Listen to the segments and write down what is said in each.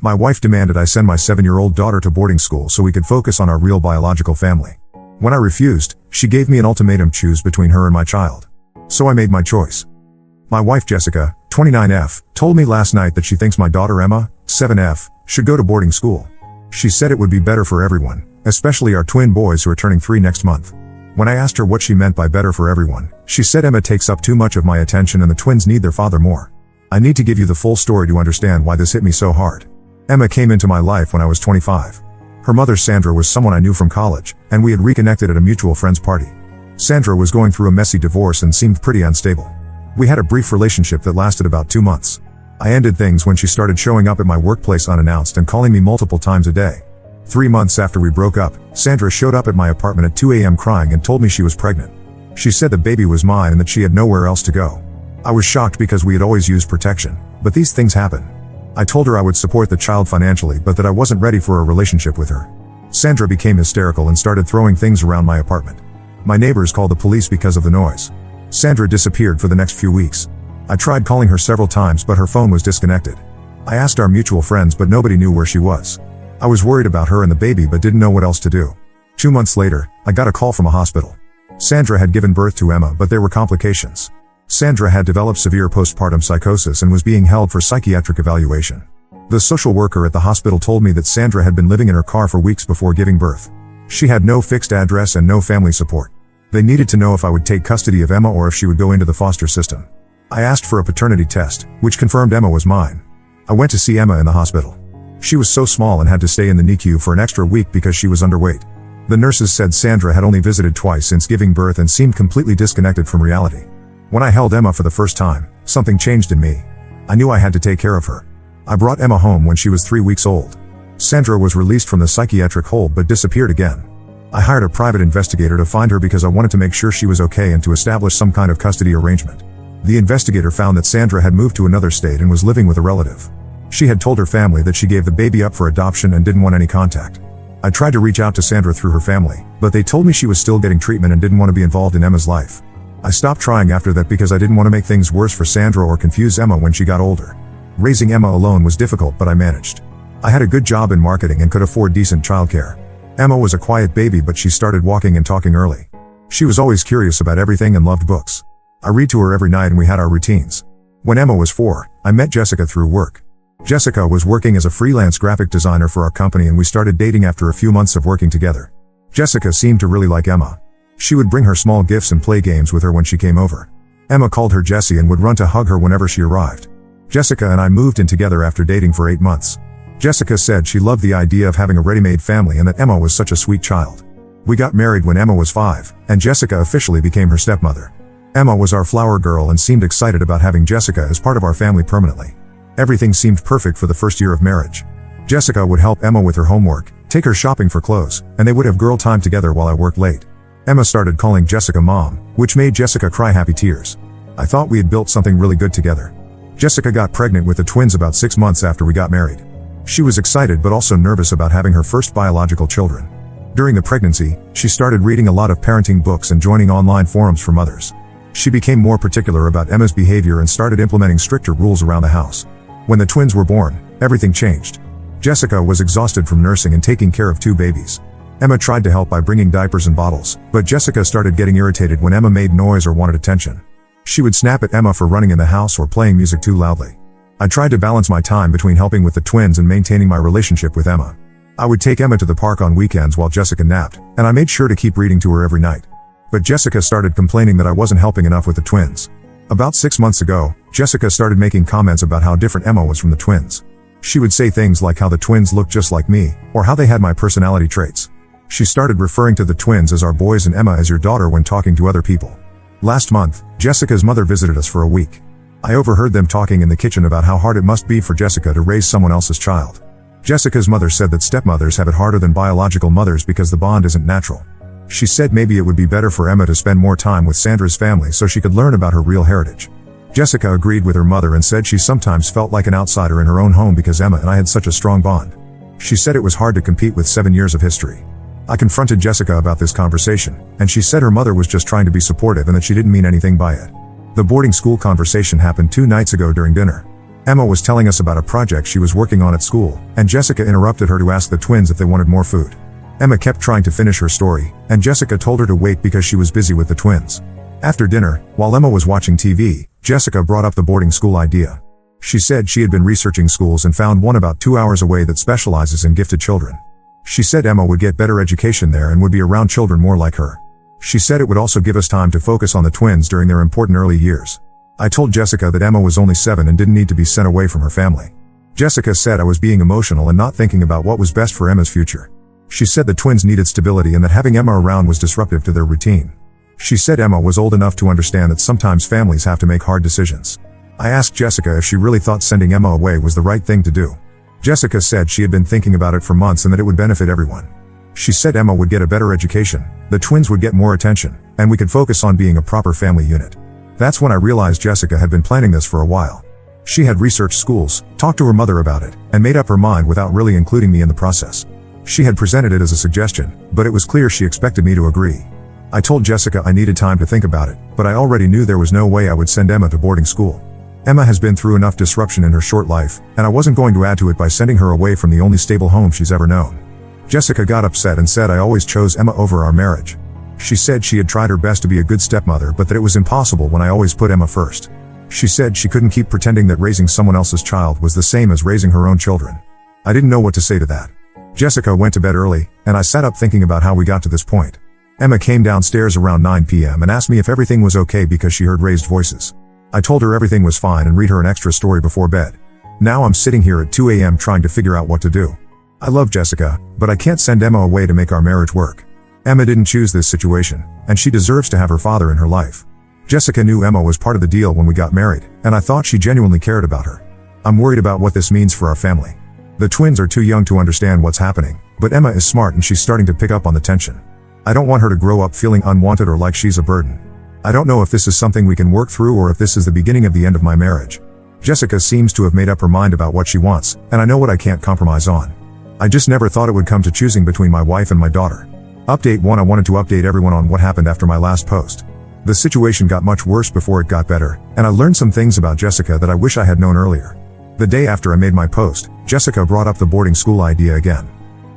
My wife demanded I send my 7-year-old daughter to boarding school so we could focus on our real biological family. When I refused, she gave me an ultimatum: choose between her and my child. So I made my choice. My wife Jessica, 29F, told me last night that she thinks my daughter Emma, 7F, should go to boarding school. She said it would be better for everyone, especially our twin boys who are turning 3 next month. When I asked her what she meant by better for everyone, she said Emma takes up too much of my attention and the twins need their father more. I need to give you the full story to understand why this hit me so hard. Emma came into my life when I was 25. Her mother Sandra was someone I knew from college, and we had reconnected at a mutual friend's party. Sandra was going through a messy divorce and seemed pretty unstable. We had a brief relationship that lasted about 2 months. I ended things when she started showing up at my workplace unannounced and calling me multiple times a day. 3 months after we broke up, Sandra showed up at my apartment at 2 a.m. crying and told me she was pregnant. She said the baby was mine and that she had nowhere else to go. I was shocked because we had always used protection, but these things happen. I told her I would support the child financially but that I wasn't ready for a relationship with her. Sandra became hysterical and started throwing things around my apartment. My neighbors called the police because of the noise. Sandra disappeared for the next few weeks. I tried calling her several times but her phone was disconnected. I asked our mutual friends but nobody knew where she was. I was worried about her and the baby but didn't know what else to do. 2 months later, I got a call from a hospital. Sandra had given birth to Emma but there were complications. Sandra had developed severe postpartum psychosis and was being held for psychiatric evaluation. The social worker at the hospital told me that Sandra had been living in her car for weeks before giving birth. She had no fixed address and no family support. They needed to know if I would take custody of Emma or if she would go into the foster system. I asked for a paternity test, which confirmed Emma was mine. I went to see Emma in the hospital. She was so small and had to stay in the NICU for an extra week because she was underweight. The nurses said Sandra had only visited twice since giving birth and seemed completely disconnected from reality. When I held Emma for the first time, something changed in me. I knew I had to take care of her. I brought Emma home when she was 3 weeks old. Sandra was released from the psychiatric hold but disappeared again. I hired a private investigator to find her because I wanted to make sure she was okay and to establish some kind of custody arrangement. The investigator found that Sandra had moved to another state and was living with a relative. She had told her family that she gave the baby up for adoption and didn't want any contact. I tried to reach out to Sandra through her family, but they told me she was still getting treatment and didn't want to be involved in Emma's life. I stopped trying after that because I didn't want to make things worse for Sandra or confuse Emma when she got older. Raising Emma alone was difficult but I managed. I had a good job in marketing and could afford decent childcare. Emma was a quiet baby but she started walking and talking early. She was always curious about everything and loved books. I read to her every night and we had our routines. When Emma was 4, I met Jessica through work. Jessica was working as a freelance graphic designer for our company and we started dating after a few months of working together. Jessica seemed to really like Emma. She would bring her small gifts and play games with her when she came over. Emma called her Jessie and would run to hug her whenever she arrived. Jessica and I moved in together after dating for 8 months. Jessica said she loved the idea of having a ready-made family and that Emma was such a sweet child. We got married when Emma was 5, and Jessica officially became her stepmother. Emma was our flower girl and seemed excited about having Jessica as part of our family permanently. Everything seemed perfect for the first year of marriage. Jessica would help Emma with her homework, take her shopping for clothes, and they would have girl time together while I worked late. Emma started calling Jessica Mom, which made Jessica cry happy tears. I thought we had built something really good together. Jessica got pregnant with the twins about 6 months after we got married. She was excited but also nervous about having her first biological children. During the pregnancy, she started reading a lot of parenting books and joining online forums for mothers. She became more particular about Emma's behavior and started implementing stricter rules around the house. When the twins were born, everything changed. Jessica was exhausted from nursing and taking care of 2 babies. Emma tried to help by bringing diapers and bottles, but Jessica started getting irritated when Emma made noise or wanted attention. She would snap at Emma for running in the house or playing music too loudly. I tried to balance my time between helping with the twins and maintaining my relationship with Emma. I would take Emma to the park on weekends while Jessica napped, and I made sure to keep reading to her every night. But Jessica started complaining that I wasn't helping enough with the twins. About 6 months ago, Jessica started making comments about how different Emma was from the twins. She would say things like how the twins looked just like me, or how they had my personality traits. She started referring to the twins as our boys and Emma as your daughter when talking to other people. Last month, Jessica's mother visited us for a week. I overheard them talking in the kitchen about how hard it must be for Jessica to raise someone else's child. Jessica's mother said that stepmothers have it harder than biological mothers because the bond isn't natural. She said maybe it would be better for Emma to spend more time with Sandra's family so she could learn about her real heritage. Jessica agreed with her mother and said she sometimes felt like an outsider in her own home because Emma and I had such a strong bond. She said it was hard to compete with 7 years of history. I confronted Jessica about this conversation, and she said her mother was just trying to be supportive and that she didn't mean anything by it. The boarding school conversation happened 2 nights ago during dinner. Emma was telling us about a project she was working on at school, and Jessica interrupted her to ask the twins if they wanted more food. Emma kept trying to finish her story, and Jessica told her to wait because she was busy with the twins. After dinner, while Emma was watching TV, Jessica brought up the boarding school idea. She said she had been researching schools and found one about 2 hours away that specializes in gifted children. She said Emma would get better education there and would be around children more like her. She said it would also give us time to focus on the twins during their important early years. I told Jessica that Emma was only 7 and didn't need to be sent away from her family. Jessica said I was being emotional and not thinking about what was best for Emma's future. She said the twins needed stability and that having Emma around was disruptive to their routine. She said Emma was old enough to understand that sometimes families have to make hard decisions. I asked Jessica if she really thought sending Emma away was the right thing to do. Jessica said she had been thinking about it for months and that it would benefit everyone. She said Emma would get a better education, the twins would get more attention, and we could focus on being a proper family unit. That's when I realized Jessica had been planning this for a while. She had researched schools, talked to her mother about it, and made up her mind without really including me in the process. She had presented it as a suggestion, but it was clear she expected me to agree. I told Jessica I needed time to think about it, but I already knew there was no way I would send Emma to boarding school. Emma has been through enough disruption in her short life, and I wasn't going to add to it by sending her away from the only stable home she's ever known. Jessica got upset and said I always chose Emma over our marriage. She said she had tried her best to be a good stepmother but that it was impossible when I always put Emma first. She said she couldn't keep pretending that raising someone else's child was the same as raising her own children. I didn't know what to say to that. Jessica went to bed early, and I sat up thinking about how we got to this point. Emma came downstairs around 9 p.m. and asked me if everything was okay because she heard raised voices. I told her everything was fine and read her an extra story before bed. Now I'm sitting here at 2 a.m. trying to figure out what to do. I love Jessica, but I can't send Emma away to make our marriage work. Emma didn't choose this situation, and she deserves to have her father in her life. Jessica knew Emma was part of the deal when we got married, and I thought she genuinely cared about her. I'm worried about what this means for our family. The twins are too young to understand what's happening, but Emma is smart and she's starting to pick up on the tension. I don't want her to grow up feeling unwanted or like she's a burden. I don't know if this is something we can work through or if this is the beginning of the end of my marriage. Jessica seems to have made up her mind about what she wants, and I know what I can't compromise on. I just never thought it would come to choosing between my wife and my daughter. Update 1: I wanted to update everyone on what happened after my last post. The situation got much worse before it got better, and I learned some things about Jessica that I wish I had known earlier. The day after I made my post, Jessica brought up the boarding school idea again.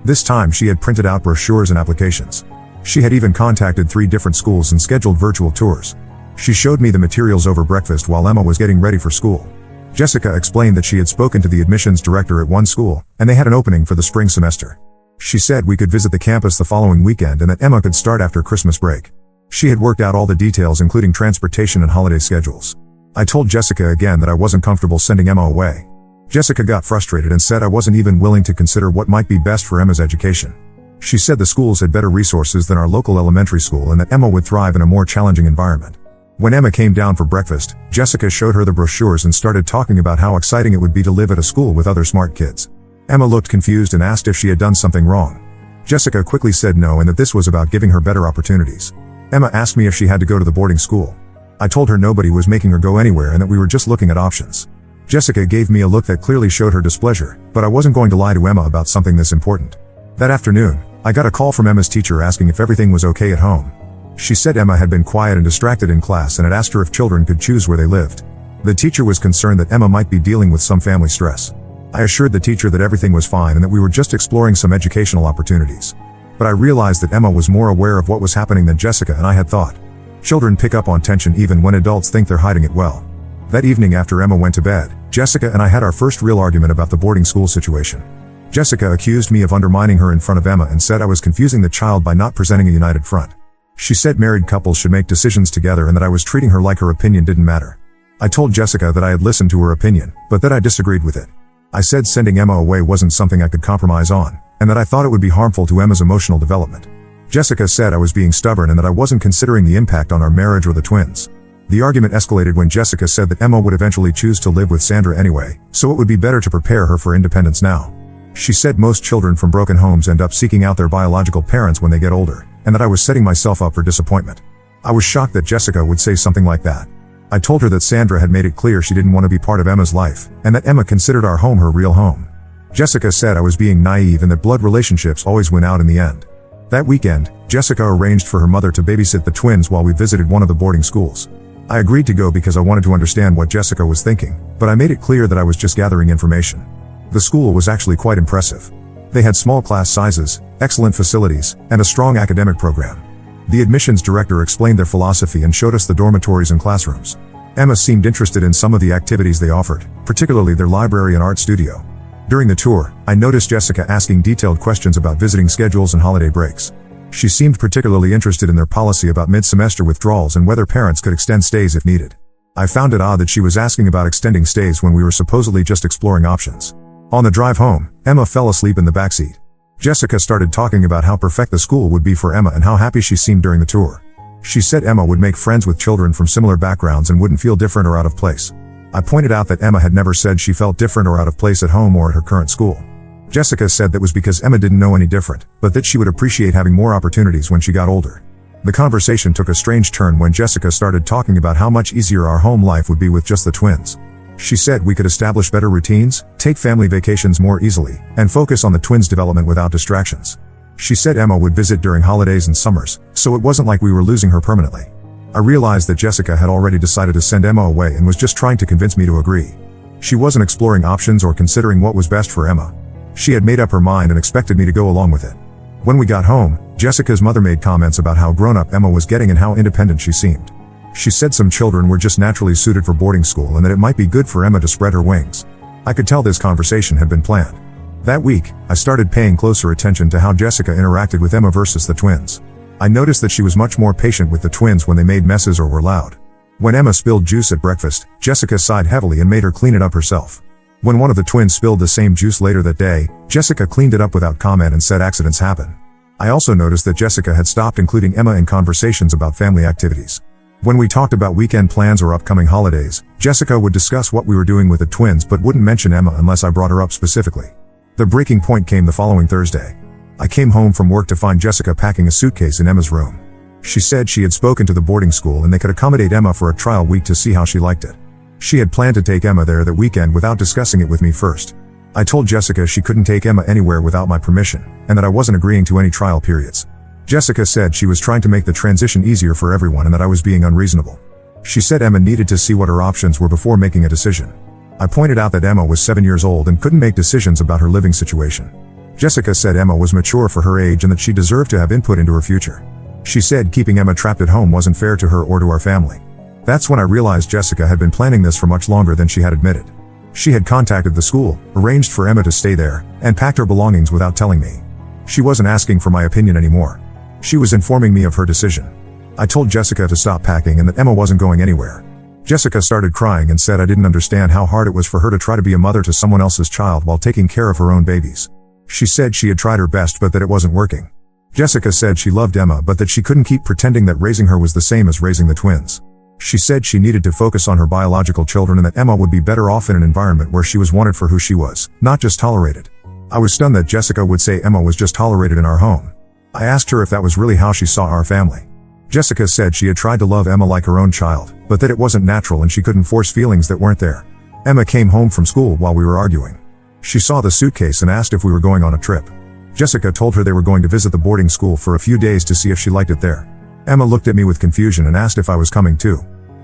This time she had printed out brochures and applications. She had even contacted 3 different schools and scheduled virtual tours. She showed me the materials over breakfast while Emma was getting ready for school. Jessica explained that she had spoken to the admissions director at one school, and they had an opening for the spring semester. She said we could visit the campus the following weekend and that Emma could start after Christmas break. She had worked out all the details including transportation and holiday schedules. I told Jessica again that I wasn't comfortable sending Emma away. Jessica got frustrated and said I wasn't even willing to consider what might be best for Emma's education. She said the schools had better resources than our local elementary school and that Emma would thrive in a more challenging environment. When Emma came down for breakfast, Jessica showed her the brochures and started talking about how exciting it would be to live at a school with other smart kids. Emma looked confused and asked if she had done something wrong. Jessica quickly said no and that this was about giving her better opportunities. Emma asked me if she had to go to the boarding school. I told her nobody was making her go anywhere and that we were just looking at options. Jessica gave me a look that clearly showed her displeasure, but I wasn't going to lie to Emma about something this important. That afternoon, I got a call from Emma's teacher asking if everything was okay at home. She said Emma had been quiet and distracted in class and had asked her if children could choose where they lived. The teacher was concerned that Emma might be dealing with some family stress. I assured the teacher that everything was fine and that we were just exploring some educational opportunities. But I realized that Emma was more aware of what was happening than Jessica and I had thought. Children pick up on tension even when adults think they're hiding it well. That evening after Emma went to bed, Jessica and I had our first real argument about the boarding school situation. Jessica accused me of undermining her in front of Emma and said I was confusing the child by not presenting a united front. She said married couples should make decisions together and that I was treating her like her opinion didn't matter. I told Jessica that I had listened to her opinion, but that I disagreed with it. I said sending Emma away wasn't something I could compromise on, and that I thought it would be harmful to Emma's emotional development. Jessica said I was being stubborn and that I wasn't considering the impact on our marriage or the twins. The argument escalated when Jessica said that Emma would eventually choose to live with Sandra anyway, so it would be better to prepare her for independence now. She said most children from broken homes end up seeking out their biological parents when they get older, and that I was setting myself up for disappointment. I was shocked that Jessica would say something like that. I told her that Sandra had made it clear she didn't want to be part of Emma's life, and that Emma considered our home her real home. Jessica said I was being naive and that blood relationships always win out in the end. That weekend, Jessica arranged for her mother to babysit the twins while we visited one of the boarding schools. I agreed to go because I wanted to understand what Jessica was thinking, but I made it clear that I was just gathering information. The school was actually quite impressive. They had small class sizes, excellent facilities, and a strong academic program. The admissions director explained their philosophy and showed us the dormitories and classrooms. Emma seemed interested in some of the activities they offered, particularly their library and art studio. During the tour, I noticed Jessica asking detailed questions about visiting schedules and holiday breaks. She seemed particularly interested in their policy about mid-semester withdrawals and whether parents could extend stays if needed. I found it odd that she was asking about extending stays when we were supposedly just exploring options. On the drive home, Emma fell asleep in the backseat. Jessica started talking about how perfect the school would be for Emma and how happy she seemed during the tour. She said Emma would make friends with children from similar backgrounds and wouldn't feel different or out of place. I pointed out that Emma had never said she felt different or out of place at home or at her current school. Jessica said that was because Emma didn't know any different, but that she would appreciate having more opportunities when she got older. The conversation took a strange turn when Jessica started talking about how much easier our home life would be with just the twins. She said we could establish better routines, take family vacations more easily, and focus on the twins' development without distractions. She said Emma would visit during holidays and summers, so it wasn't like we were losing her permanently. I realized that Jessica had already decided to send Emma away and was just trying to convince me to agree. She wasn't exploring options or considering what was best for Emma. She had made up her mind and expected me to go along with it. When we got home, Jessica's mother made comments about how grown-up Emma was getting and how independent she seemed. She said some children were just naturally suited for boarding school and that it might be good for Emma to spread her wings. I could tell this conversation had been planned. That week, I started paying closer attention to how Jessica interacted with Emma versus the twins. I noticed that she was much more patient with the twins when they made messes or were loud. When Emma spilled juice at breakfast, Jessica sighed heavily and made her clean it up herself. When one of the twins spilled the same juice later that day, Jessica cleaned it up without comment and said accidents happen. I also noticed that Jessica had stopped including Emma in conversations about family activities. When we talked about weekend plans or upcoming holidays, Jessica would discuss what we were doing with the twins but wouldn't mention Emma unless I brought her up specifically. The breaking point came the following Thursday. I came home from work to find Jessica packing a suitcase in Emma's room. She said she had spoken to the boarding school and they could accommodate Emma for a trial week to see how she liked it. She had planned to take Emma there that weekend without discussing it with me first. I told Jessica she couldn't take Emma anywhere without my permission, and that I wasn't agreeing to any trial periods. Jessica said she was trying to make the transition easier for everyone and that I was being unreasonable. She said Emma needed to see what her options were before making a decision. I pointed out that Emma was 7 years old and couldn't make decisions about her living situation. Jessica said Emma was mature for her age and that she deserved to have input into her future. She said keeping Emma trapped at home wasn't fair to her or to our family. That's when I realized Jessica had been planning this for much longer than she had admitted. She had contacted the school, arranged for Emma to stay there, and packed her belongings without telling me. She wasn't asking for my opinion anymore. She was informing me of her decision. I told Jessica to stop packing and that Emma wasn't going anywhere. Jessica started crying and said I didn't understand how hard it was for her to try to be a mother to someone else's child while taking care of her own babies. She said she had tried her best but that it wasn't working. Jessica said she loved Emma but that she couldn't keep pretending that raising her was the same as raising the twins. She said she needed to focus on her biological children and that Emma would be better off in an environment where she was wanted for who she was, not just tolerated. I was stunned that Jessica would say Emma was just tolerated in our home. I asked her if that was really how she saw our family. Jessica said she had tried to love Emma like her own child, but that it wasn't natural and she couldn't force feelings that weren't there. Emma came home from school while we were arguing. She saw the suitcase and asked if we were going on a trip. Jessica told her they were going to visit the boarding school for a few days to see if she liked it there. Emma looked at me with confusion and asked if I was coming too.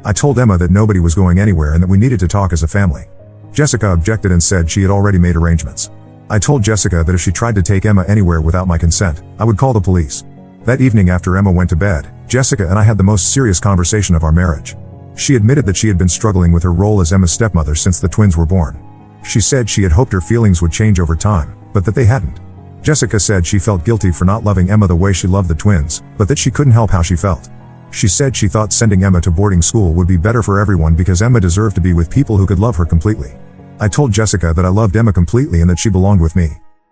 I told Emma that nobody was going anywhere and that we needed to talk as a family. Jessica objected and said she had already made arrangements. I told Jessica that if she tried to take Emma anywhere without my consent, I would call the police. That evening after Emma went to bed, Jessica and I had the most serious conversation of our marriage. She admitted that she had been struggling with her role as Emma's stepmother since the twins were born. She said she had hoped her feelings would change over time, but that they hadn't. Jessica said she felt guilty for not loving Emma the way she loved the twins, but that she couldn't help how she felt. She said she thought sending Emma to boarding school would be better for everyone because Emma deserved to be with people who could love her completely. I told Jessica that I loved Emma completely and that she belonged with me.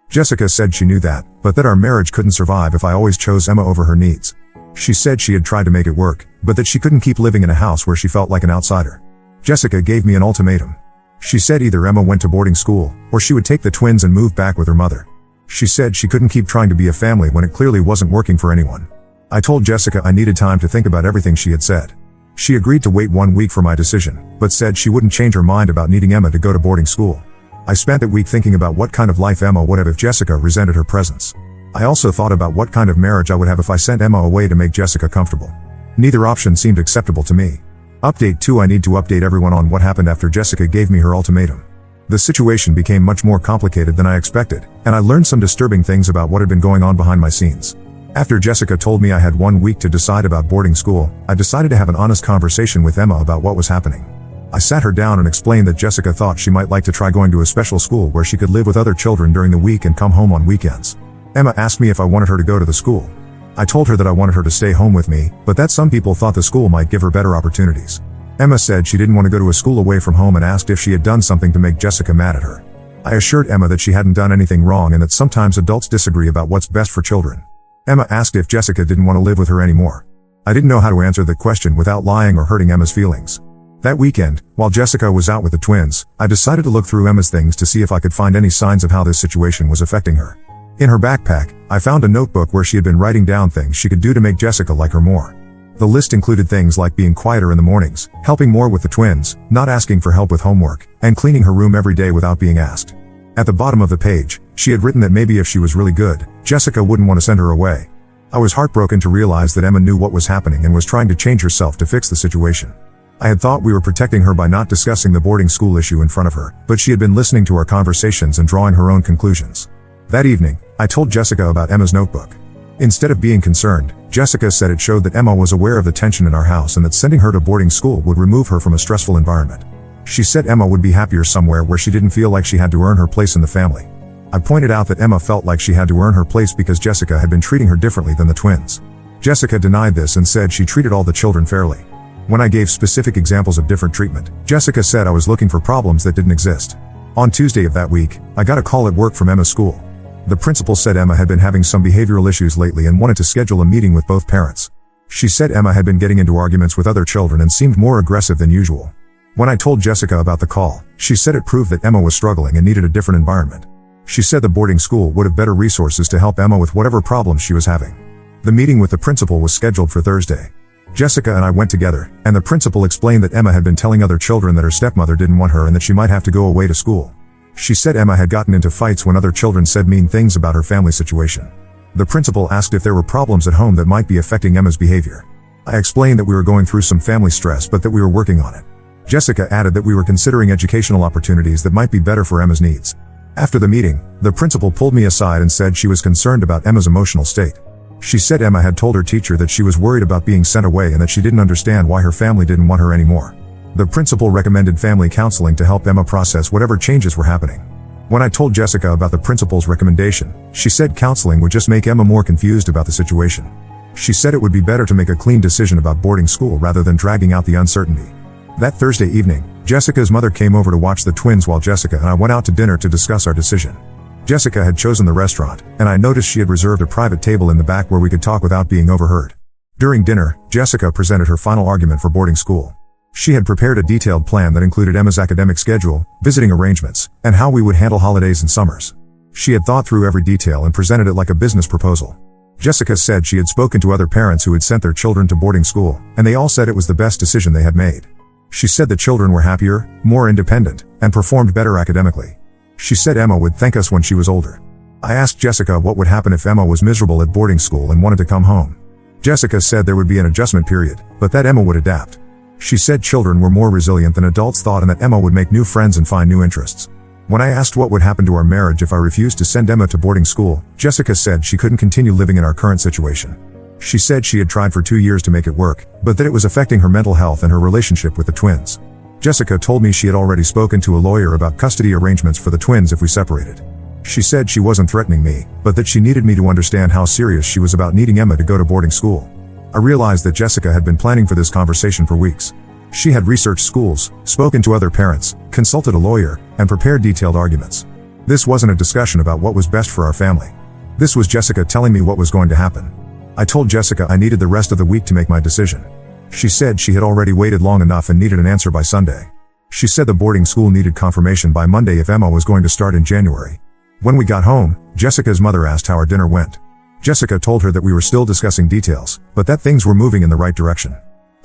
Jessica said she knew that, but that our marriage couldn't survive if I always chose Emma over her needs. She said she had tried to make it work, but that she couldn't keep living in a house where she felt like an outsider. Jessica gave me an ultimatum. She said either Emma went to boarding school, or she would take the twins and move back with her mother. She said she couldn't keep trying to be a family when it clearly wasn't working for anyone. I told Jessica I needed time to think about everything she had said. She agreed to wait 1 week for my decision, but said she wouldn't change her mind about needing Emma to go to boarding school. I spent that week thinking about what kind of life Emma would have if Jessica resented her presence. I also thought about what kind of marriage I would have if I sent Emma away to make Jessica comfortable. Neither option seemed acceptable to me. Update 2: I need to update everyone on what happened after Jessica gave me her ultimatum. The situation became much more complicated than I expected, and I learned some disturbing things about what had been going on behind my scenes. After Jessica told me I had 1 week to decide about boarding school, I decided to have an honest conversation with Emma about what was happening. I sat her down and explained that Jessica thought she might like to try going to a special school where she could live with other children during the week and come home on weekends. Emma asked me if I wanted her to go to the school. I told her that I wanted her to stay home with me, but that some people thought the school might give her better opportunities. Emma said she didn't want to go to a school away from home and asked if she had done something to make Jessica mad at her. I assured Emma that she hadn't done anything wrong and that sometimes adults disagree about what's best for children. Emma asked if Jessica didn't want to live with her anymore. I didn't know how to answer the question without lying or hurting Emma's feelings. That weekend, while Jessica was out with the twins, I decided to look through Emma's things to see if I could find any signs of how this situation was affecting her. In her backpack, I found a notebook where she had been writing down things she could do to make Jessica like her more. The list included things like being quieter in the mornings, helping more with the twins, not asking for help with homework, and cleaning her room every day without being asked. At the bottom of the page, she had written that maybe if she was really good, Jessica wouldn't want to send her away. I was heartbroken to realize that Emma knew what was happening and was trying to change herself to fix the situation. I had thought we were protecting her by not discussing the boarding school issue in front of her, but she had been listening to our conversations and drawing her own conclusions. That evening, I told Jessica about Emma's notebook. Instead of being concerned, Jessica said it showed that Emma was aware of the tension in our house and that sending her to boarding school would remove her from a stressful environment. She said Emma would be happier somewhere where she didn't feel like she had to earn her place in the family. I pointed out that Emma felt like she had to earn her place because Jessica had been treating her differently than the twins. Jessica denied this and said she treated all the children fairly. When I gave specific examples of different treatment, Jessica said I was looking for problems that didn't exist. On Tuesday of that week, I got a call at work from Emma's school. The principal said Emma had been having some behavioral issues lately and wanted to schedule a meeting with both parents. She said Emma had been getting into arguments with other children and seemed more aggressive than usual. When I told Jessica about the call, she said it proved that Emma was struggling and needed a different environment. She said the boarding school would have better resources to help Emma with whatever problems she was having. The meeting with the principal was scheduled for Thursday. Jessica and I went together, and the principal explained that Emma had been telling other children that her stepmother didn't want her and that she might have to go away to school. She said Emma had gotten into fights when other children said mean things about her family situation. The principal asked if there were problems at home that might be affecting Emma's behavior. I explained that we were going through some family stress but that we were working on it. Jessica added that we were considering educational opportunities that might be better for Emma's needs. After the meeting, the principal pulled me aside and said she was concerned about Emma's emotional state. She said Emma had told her teacher that she was worried about being sent away and that she didn't understand why her family didn't want her anymore. The principal recommended family counseling to help Emma process whatever changes were happening. When I told Jessica about the principal's recommendation, she said counseling would just make Emma more confused about the situation. She said it would be better to make a clean decision about boarding school rather than dragging out the uncertainty. That Thursday evening, Jessica's mother came over to watch the twins while Jessica and I went out to dinner to discuss our decision. Jessica had chosen the restaurant, and I noticed she had reserved a private table in the back where we could talk without being overheard. During dinner, Jessica presented her final argument for boarding school. She had prepared a detailed plan that included Emma's academic schedule, visiting arrangements, and how we would handle holidays and summers. She had thought through every detail and presented it like a business proposal. Jessica said she had spoken to other parents who had sent their children to boarding school, and they all said it was the best decision they had made. She said the children were happier, more independent, and performed better academically. She said Emma would thank us when she was older. I asked Jessica what would happen if Emma was miserable at boarding school and wanted to come home. Jessica said there would be an adjustment period, but that Emma would adapt. She said children were more resilient than adults thought and that Emma would make new friends and find new interests. When I asked what would happen to our marriage if I refused to send Emma to boarding school, Jessica said she couldn't continue living in our current situation. She said she had tried for 2 years to make it work, but that it was affecting her mental health and her relationship with the twins. Jessica told me she had already spoken to a lawyer about custody arrangements for the twins if we separated. She said she wasn't threatening me, but that she needed me to understand how serious she was about needing Emma to go to boarding school. I realized that Jessica had been planning for this conversation for weeks. She had researched schools, spoken to other parents, consulted a lawyer, and prepared detailed arguments. This wasn't a discussion about what was best for our family. This was Jessica telling me what was going to happen. I told Jessica I needed the rest of the week to make my decision. She said she had already waited long enough and needed an answer by Sunday. She said the boarding school needed confirmation by Monday if Emma was going to start in January. When we got home, Jessica's mother asked how our dinner went. Jessica told her that we were still discussing details, but that things were moving in the right direction.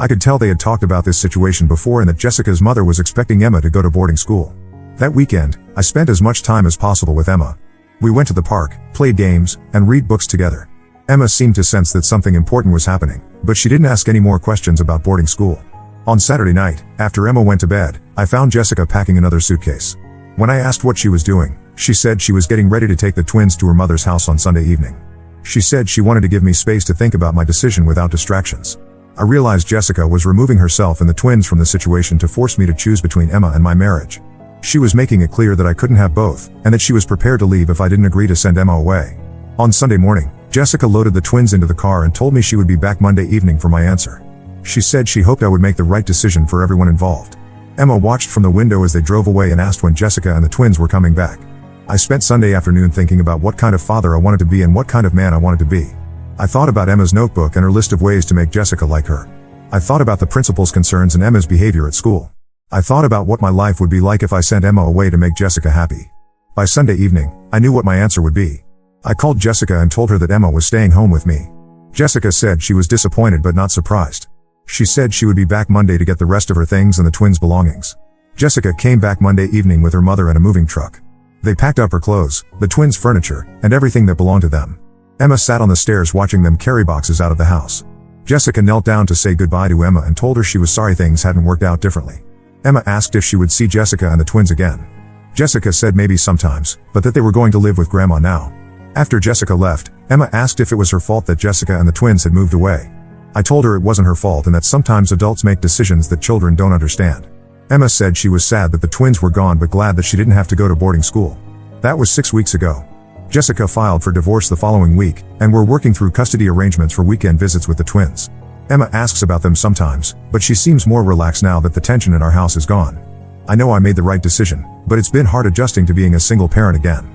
I could tell they had talked about this situation before and that Jessica's mother was expecting Emma to go to boarding school. That weekend, I spent as much time as possible with Emma. We went to the park, played games, and read books together. Emma seemed to sense that something important was happening, but she didn't ask any more questions about boarding school. On Saturday night, after Emma went to bed, I found Jessica packing another suitcase. When I asked what she was doing, she said she was getting ready to take the twins to her mother's house on Sunday evening. She said she wanted to give me space to think about my decision without distractions. I realized Jessica was removing herself and the twins from the situation to force me to choose between Emma and my marriage. She was making it clear that I couldn't have both, and that she was prepared to leave if I didn't agree to send Emma away. On Sunday morning, Jessica loaded the twins into the car and told me she would be back Monday evening for my answer. She said she hoped I would make the right decision for everyone involved. Emma watched from the window as they drove away and asked when Jessica and the twins were coming back. I spent Sunday afternoon thinking about what kind of father I wanted to be and what kind of man I wanted to be. I thought about Emma's notebook and her list of ways to make Jessica like her. I thought about the principal's concerns and Emma's behavior at school. I thought about what my life would be like if I sent Emma away to make Jessica happy. By Sunday evening, I knew what my answer would be. I called Jessica and told her that Emma was staying home with me. Jessica said she was disappointed but not surprised. She said she would be back Monday to get the rest of her things and the twins' belongings. Jessica came back Monday evening with her mother and a moving truck. They packed up her clothes, the twins' furniture, and everything that belonged to them. Emma sat on the stairs watching them carry boxes out of the house. Jessica knelt down to say goodbye to Emma and told her she was sorry things hadn't worked out differently. Emma asked if she would see Jessica and the twins again. Jessica said maybe sometimes, but that they were going to live with Grandma now. After Jessica left, Emma asked if it was her fault that Jessica and the twins had moved away. I told her it wasn't her fault and that sometimes adults make decisions that children don't understand. Emma said she was sad that the twins were gone but glad that she didn't have to go to boarding school. That was 6 weeks ago. Jessica filed for divorce the following week, and we're working through custody arrangements for weekend visits with the twins. Emma asks about them sometimes, but she seems more relaxed now that the tension in our house is gone. I know I made the right decision, but it's been hard adjusting to being a single parent again.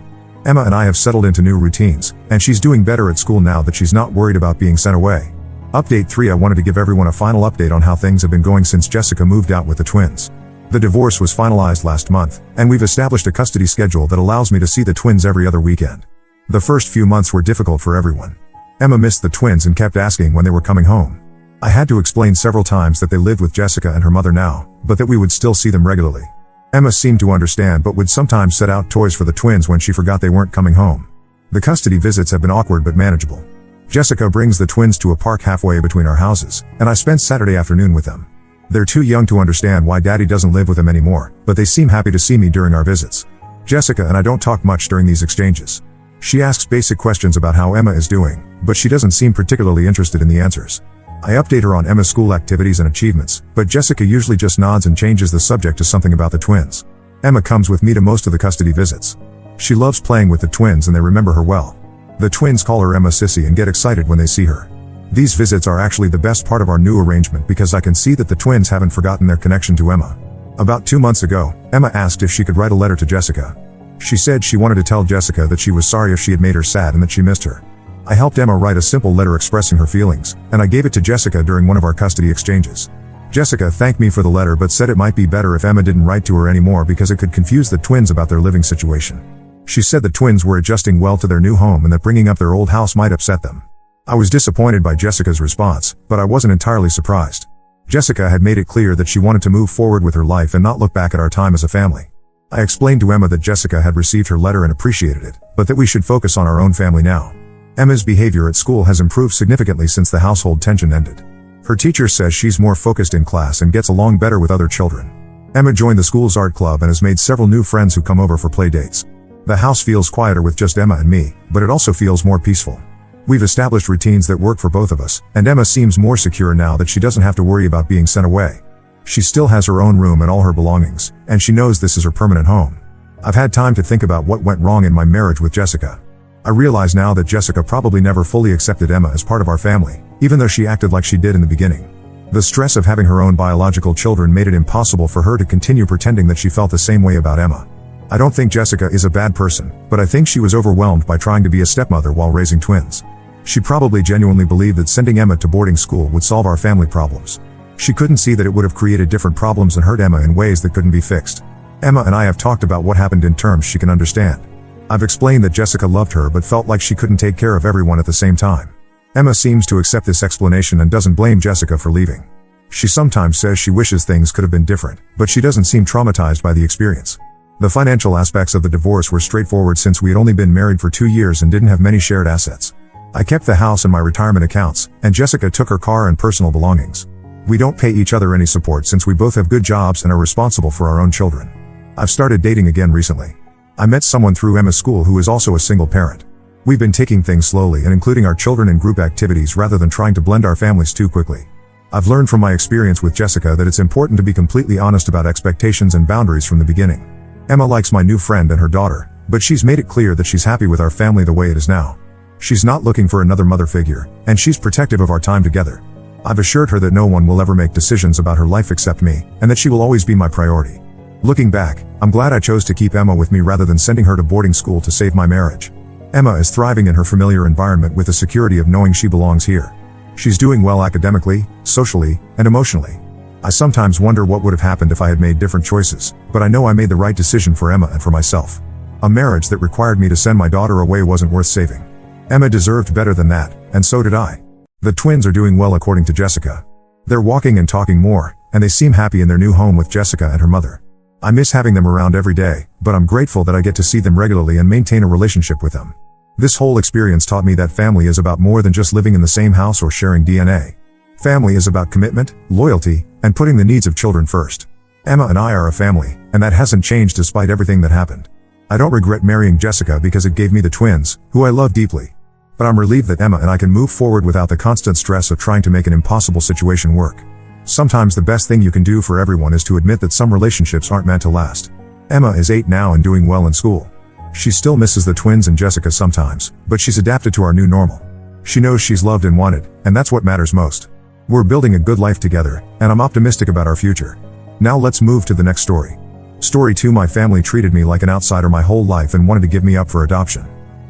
Emma and I have settled into new routines, and she's doing better at school now that she's not worried about being sent away. Update 3. I wanted to give everyone a final update on how things have been going since Jessica moved out with the twins. The divorce was finalized last month, and we've established a custody schedule that allows me to see the twins every other weekend. The first few months were difficult for everyone. Emma missed the twins and kept asking when they were coming home. I had to explain several times that they lived with Jessica and her mother now, but that we would still see them regularly. Emma seemed to understand but would sometimes set out toys for the twins when she forgot they weren't coming home. The custody visits have been awkward but manageable. Jessica brings the twins to a park halfway between our houses, and I spent Saturday afternoon with them. They're too young to understand why Daddy doesn't live with them anymore, but they seem happy to see me during our visits. Jessica and I don't talk much during these exchanges. She asks basic questions about how Emma is doing, but she doesn't seem particularly interested in the answers. I update her on Emma's school activities and achievements, but Jessica usually just nods and changes the subject to something about the twins. Emma comes with me to most of the custody visits. She loves playing with the twins and they remember her well. The twins call her Emma Sissy and get excited when they see her. These visits are actually the best part of our new arrangement because I can see that the twins haven't forgotten their connection to Emma. About 2 months ago, Emma asked if she could write a letter to Jessica. She said she wanted to tell Jessica that she was sorry if she had made her sad and that she missed her. I helped Emma write a simple letter expressing her feelings, and I gave it to Jessica during one of our custody exchanges. Jessica thanked me for the letter but said it might be better if Emma didn't write to her anymore because it could confuse the twins about their living situation. She said the twins were adjusting well to their new home and that bringing up their old house might upset them. I was disappointed by Jessica's response, but I wasn't entirely surprised. Jessica had made it clear that she wanted to move forward with her life and not look back at our time as a family. I explained to Emma that Jessica had received her letter and appreciated it, but that we should focus on our own family now. Emma's behavior at school has improved significantly since the household tension ended. Her teacher says she's more focused in class and gets along better with other children. Emma joined the school's art club and has made several new friends who come over for play dates. The house feels quieter with just Emma and me, but it also feels more peaceful. We've established routines that work for both of us, and Emma seems more secure now that she doesn't have to worry about being sent away. She still has her own room and all her belongings, and she knows this is her permanent home. I've had time to think about what went wrong in my marriage with Jessica. I realize now that Jessica probably never fully accepted Emma as part of our family, even though she acted like she did in the beginning. The stress of having her own biological children made it impossible for her to continue pretending that she felt the same way about Emma. I don't think Jessica is a bad person, but I think she was overwhelmed by trying to be a stepmother while raising twins. She probably genuinely believed that sending Emma to boarding school would solve our family problems. She couldn't see that it would have created different problems and hurt Emma in ways that couldn't be fixed. Emma and I have talked about what happened in terms she can understand. I've explained that Jessica loved her but felt like she couldn't take care of everyone at the same time. Emma seems to accept this explanation and doesn't blame Jessica for leaving. She sometimes says she wishes things could have been different, but she doesn't seem traumatized by the experience. The financial aspects of the divorce were straightforward since we had only been married for 2 years and didn't have many shared assets. I kept the house and my retirement accounts, and Jessica took her car and personal belongings. We don't pay each other any support since we both have good jobs and are responsible for our own children. I've started dating again recently. I met someone through Emma's school who is also a single parent. We've been taking things slowly and including our children in group activities rather than trying to blend our families too quickly. I've learned from my experience with Jessica that it's important to be completely honest about expectations and boundaries from the beginning. Emma likes my new friend and her daughter, but she's made it clear that she's happy with our family the way it is now. She's not looking for another mother figure, and she's protective of our time together. I've assured her that no one will ever make decisions about her life except me, and that she will always be my priority. Looking back, I'm glad I chose to keep Emma with me rather than sending her to boarding school to save my marriage. Emma is thriving in her familiar environment with the security of knowing she belongs here. She's doing well academically, socially, and emotionally. I sometimes wonder what would have happened if I had made different choices, but I know I made the right decision for Emma and for myself. A marriage that required me to send my daughter away wasn't worth saving. Emma deserved better than that, and so did I. The twins are doing well according to Jessica. They're walking and talking more, and they seem happy in their new home with Jessica and her mother. I miss having them around every day, but I'm grateful that I get to see them regularly and maintain a relationship with them. This whole experience taught me that family is about more than just living in the same house or sharing DNA. Family is about commitment, loyalty, and putting the needs of children first. Emma and I are a family, and that hasn't changed despite everything that happened. I don't regret marrying Jessica because it gave me the twins, who I love deeply. But I'm relieved that Emma and I can move forward without the constant stress of trying to make an impossible situation work. Sometimes the best thing you can do for everyone is to admit that some relationships aren't meant to last. Emma is 8 now and doing well in school. She still misses the twins and Jessica sometimes, but she's adapted to our new normal. She knows she's loved and wanted, and that's what matters most. We're building a good life together, and I'm optimistic about our future. Now let's move to the next story. Story 2. My family treated me like an outsider my whole life and wanted to give me up for adoption.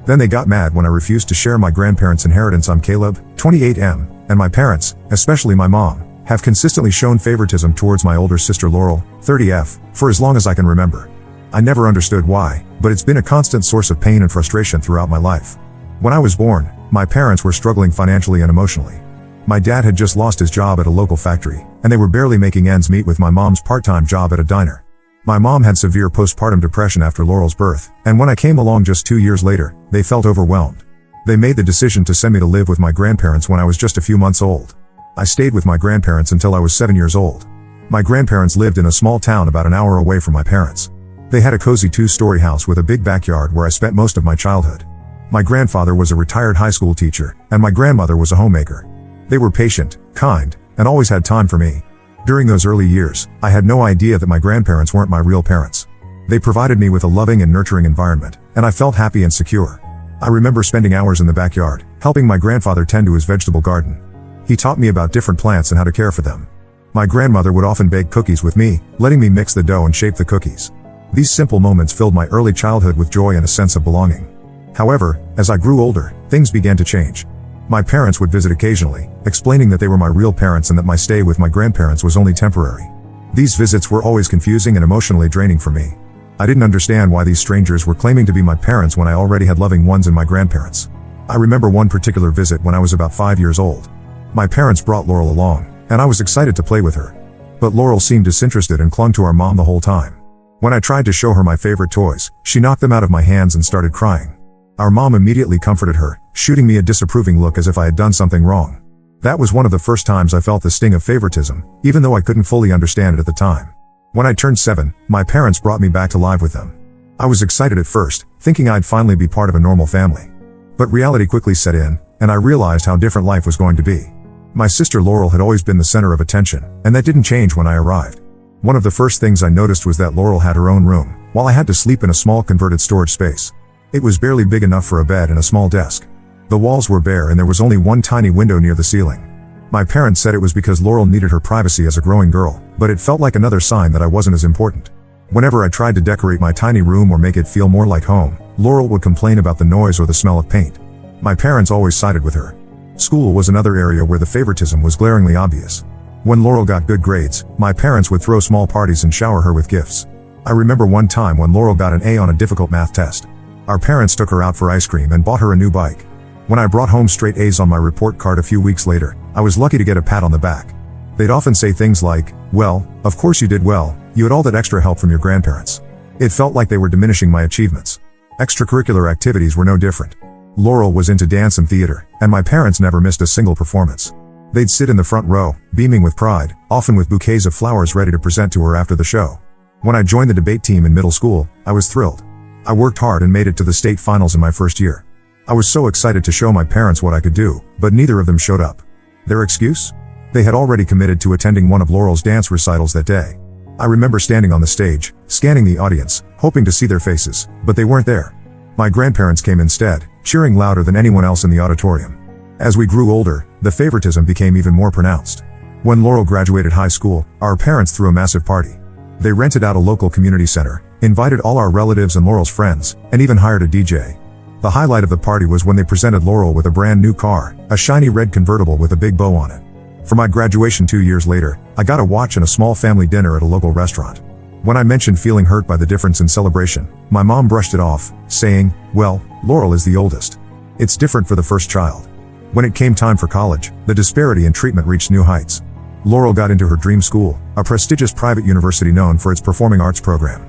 Then they got mad when I refused to share my grandparents' inheritance. I'm Caleb, 28M, and my parents, especially my mom, have consistently shown favoritism towards my older sister Laurel, 30F, for as long as I can remember. I never understood why, but it's been a constant source of pain and frustration throughout my life. When I was born, my parents were struggling financially and emotionally. My dad had just lost his job at a local factory, and they were barely making ends meet with my mom's part-time job at a diner. My mom had severe postpartum depression after Laurel's birth, and when I came along just 2 years later, they felt overwhelmed. They made the decision to send me to live with my grandparents when I was just a few months old. I stayed with my grandparents until I was 7 years old. My grandparents lived in a small town about an hour away from my parents. They had a cozy 2-story house with a big backyard where I spent most of my childhood. My grandfather was a retired high school teacher, and my grandmother was a homemaker. They were patient, kind, and always had time for me. During those early years, I had no idea that my grandparents weren't my real parents. They provided me with a loving and nurturing environment, and I felt happy and secure. I remember spending hours in the backyard, helping my grandfather tend to his vegetable garden. He taught me about different plants and how to care for them. My grandmother would often bake cookies with me, letting me mix the dough and shape the cookies. These simple moments filled my early childhood with joy and a sense of belonging. However, as I grew older, things began to change. My parents would visit occasionally, explaining that they were my real parents and that my stay with my grandparents was only temporary. These visits were always confusing and emotionally draining for me. I didn't understand why these strangers were claiming to be my parents when I already had loving ones in my grandparents. I remember one particular visit when I was about 5 years old. My parents brought Laurel along, and I was excited to play with her. But Laurel seemed disinterested and clung to our mom the whole time. When I tried to show her my favorite toys, she knocked them out of my hands and started crying. Our mom immediately comforted her, shooting me a disapproving look as if I had done something wrong. That was one of the first times I felt the sting of favoritism, even though I couldn't fully understand it at the time. When I turned 7, my parents brought me back to live with them. I was excited at first, thinking I'd finally be part of a normal family. But reality quickly set in, and I realized how different life was going to be. My sister Laurel had always been the center of attention, and that didn't change when I arrived. One of the first things I noticed was that Laurel had her own room, while I had to sleep in a small converted storage space. It was barely big enough for a bed and a small desk. The walls were bare and there was only one tiny window near the ceiling. My parents said it was because Laurel needed her privacy as a growing girl, but it felt like another sign that I wasn't as important. Whenever I tried to decorate my tiny room or make it feel more like home, Laurel would complain about the noise or the smell of paint. My parents always sided with her. School was another area where the favoritism was glaringly obvious. When Laurel got good grades, my parents would throw small parties and shower her with gifts. I remember one time when Laurel got an A on a difficult math test. Our parents took her out for ice cream and bought her a new bike. When I brought home straight A's on my report card a few weeks later, I was lucky to get a pat on the back. They'd often say things like, "Well, of course you did well, you had all that extra help from your grandparents." It felt like they were diminishing my achievements. Extracurricular activities were no different. Laurel was into dance and theater, and my parents never missed a single performance. They'd sit in the front row, beaming with pride, often with bouquets of flowers ready to present to her after the show. When I joined the debate team in middle school, I was thrilled. I worked hard and made it to the state finals in my first year. I was so excited to show my parents what I could do, but neither of them showed up. Their excuse? They had already committed to attending one of Laurel's dance recitals that day. I remember standing on the stage, scanning the audience, hoping to see their faces, but they weren't there. My grandparents came instead, cheering louder than anyone else in the auditorium. As we grew older, the favoritism became even more pronounced. When Laurel graduated high school, our parents threw a massive party. They rented out a local community center, invited all our relatives and Laurel's friends, and even hired a DJ. The highlight of the party was when they presented Laurel with a brand new car, a shiny red convertible with a big bow on it. For my graduation 2 years later, I got a watch and a small family dinner at a local restaurant. When I mentioned feeling hurt by the difference in celebration, my mom brushed it off, saying, "Well, Laurel is the oldest. It's different for the first child." When it came time for college, the disparity in treatment reached new heights. Laurel got into her dream school, a prestigious private university known for its performing arts program.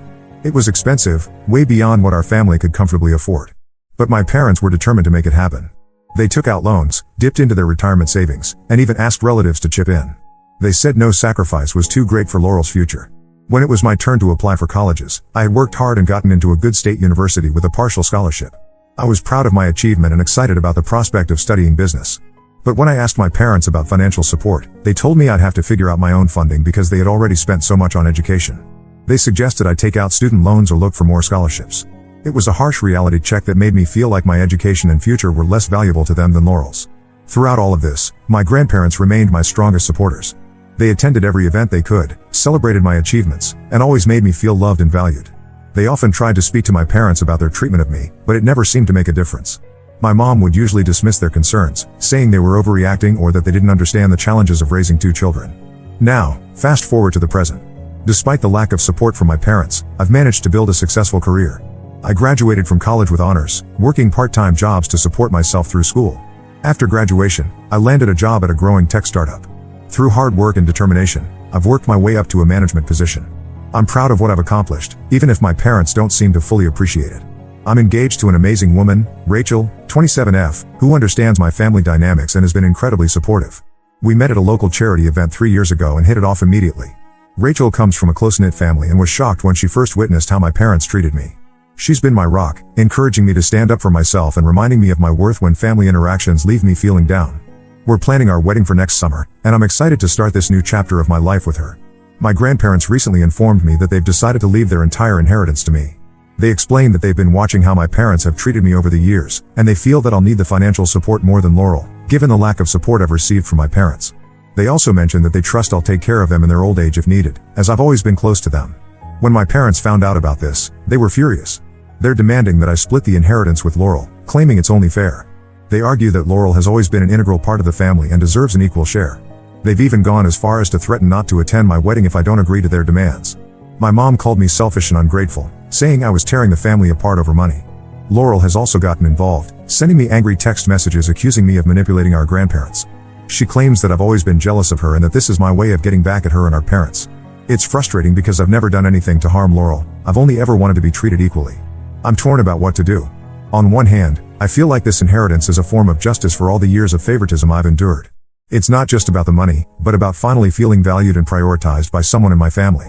It was expensive, way beyond what our family could comfortably afford. But my parents were determined to make it happen. They took out loans, dipped into their retirement savings, and even asked relatives to chip in. They said no sacrifice was too great for Laurel's future. When it was my turn to apply for colleges, I had worked hard and gotten into a good state university with a partial scholarship. I was proud of my achievement and excited about the prospect of studying business. But when I asked my parents about financial support, they told me I'd have to figure out my own funding because they had already spent so much on education. They suggested I take out student loans or look for more scholarships. It was a harsh reality check that made me feel like my education and future were less valuable to them than Laurel's. Throughout all of this, my grandparents remained my strongest supporters. They attended every event they could, celebrated my achievements, and always made me feel loved and valued. They often tried to speak to my parents about their treatment of me, but it never seemed to make a difference. My mom would usually dismiss their concerns, saying they were overreacting or that they didn't understand the challenges of raising 2 children. Now, fast forward to the present. Despite the lack of support from my parents, I've managed to build a successful career. I graduated from college with honors, working part-time jobs to support myself through school. After graduation, I landed a job at a growing tech startup. Through hard work and determination, I've worked my way up to a management position. I'm proud of what I've accomplished, even if my parents don't seem to fully appreciate it. I'm engaged to an amazing woman, Rachel, 27F, who understands my family dynamics and has been incredibly supportive. We met at a local charity event 3 years ago and hit it off immediately. Rachel comes from a close-knit family and was shocked when she first witnessed how my parents treated me. She's been my rock, encouraging me to stand up for myself and reminding me of my worth when family interactions leave me feeling down. We're planning our wedding for next summer, and I'm excited to start this new chapter of my life with her. My grandparents recently informed me that they've decided to leave their entire inheritance to me. They explained that they've been watching how my parents have treated me over the years, and they feel that I'll need the financial support more than Laurel, given the lack of support I've received from my parents. They also mentioned that they trust I'll take care of them in their old age if needed, as I've always been close to them. When my parents found out about this, they were furious. They're demanding that I split the inheritance with Laurel, claiming it's only fair. They argue that Laurel has always been an integral part of the family and deserves an equal share. They've even gone as far as to threaten not to attend my wedding if I don't agree to their demands. My mom called me selfish and ungrateful, saying I was tearing the family apart over money. Laurel has also gotten involved, sending me angry text messages accusing me of manipulating our grandparents. She claims that I've always been jealous of her and that this is my way of getting back at her and our parents. It's frustrating because I've never done anything to harm Laurel. I've only ever wanted to be treated equally. I'm torn about what to do. On one hand, I feel like this inheritance is a form of justice for all the years of favoritism I've endured. It's not just about the money, but about finally feeling valued and prioritized by someone in my family.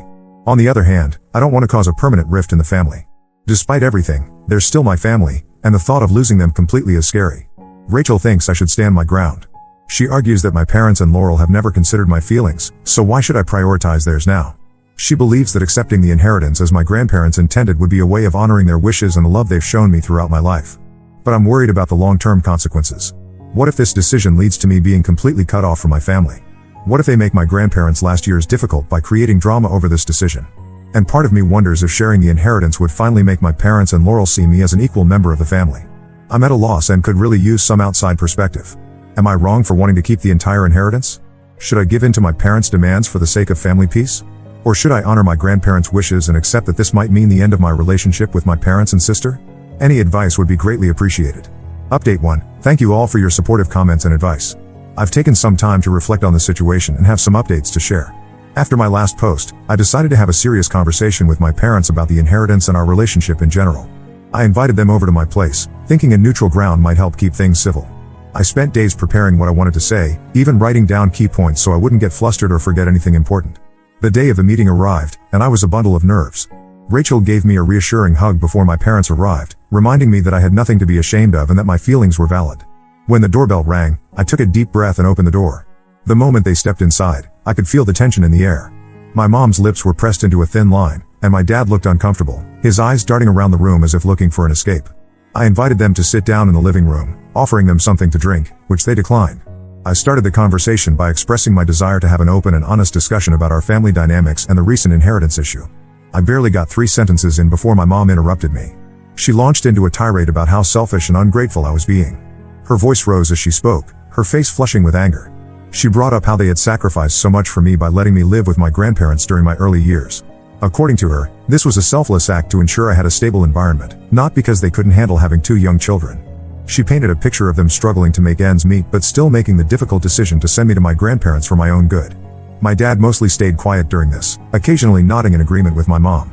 On the other hand, I don't want to cause a permanent rift in the family. Despite everything, they're still my family, and the thought of losing them completely is scary. Rachel thinks I should stand my ground. She argues that my parents and Laurel have never considered my feelings, so why should I prioritize theirs now? She believes that accepting the inheritance as my grandparents intended would be a way of honoring their wishes and the love they've shown me throughout my life. But I'm worried about the long-term consequences. What if this decision leads to me being completely cut off from my family? What if they make my grandparents' last years difficult by creating drama over this decision? And part of me wonders if sharing the inheritance would finally make my parents and Laurel see me as an equal member of the family. I'm at a loss and could really use some outside perspective. Am I wrong for wanting to keep the entire inheritance? Should I give in to my parents' demands for the sake of family peace? Or should I honor my grandparents' wishes and accept that this might mean the end of my relationship with my parents and sister? Any advice would be greatly appreciated. Update 1. Thank you all for your supportive comments and advice. I've taken some time to reflect on the situation and have some updates to share. After my last post, I decided to have a serious conversation with my parents about the inheritance and our relationship in general. I invited them over to my place, thinking a neutral ground might help keep things civil. I spent days preparing what I wanted to say, even writing down key points so I wouldn't get flustered or forget anything important. The day of the meeting arrived, and I was a bundle of nerves. Rachel gave me a reassuring hug before my parents arrived, reminding me that I had nothing to be ashamed of and that my feelings were valid. When the doorbell rang, I took a deep breath and opened the door. The moment they stepped inside, I could feel the tension in the air. My mom's lips were pressed into a thin line, and my dad looked uncomfortable, his eyes darting around the room as if looking for an escape. I invited them to sit down in the living room, offering them something to drink, which they declined. I started the conversation by expressing my desire to have an open and honest discussion about our family dynamics and the recent inheritance issue. I barely got 3 sentences in before my mom interrupted me. She launched into a tirade about how selfish and ungrateful I was being. Her voice rose as she spoke, her face flushing with anger. She brought up how they had sacrificed so much for me by letting me live with my grandparents during my early years. According to her, this was a selfless act to ensure I had a stable environment, not because they couldn't handle having 2 young children. She painted a picture of them struggling to make ends meet but still making the difficult decision to send me to my grandparents for my own good. My dad mostly stayed quiet during this, occasionally nodding in agreement with my mom.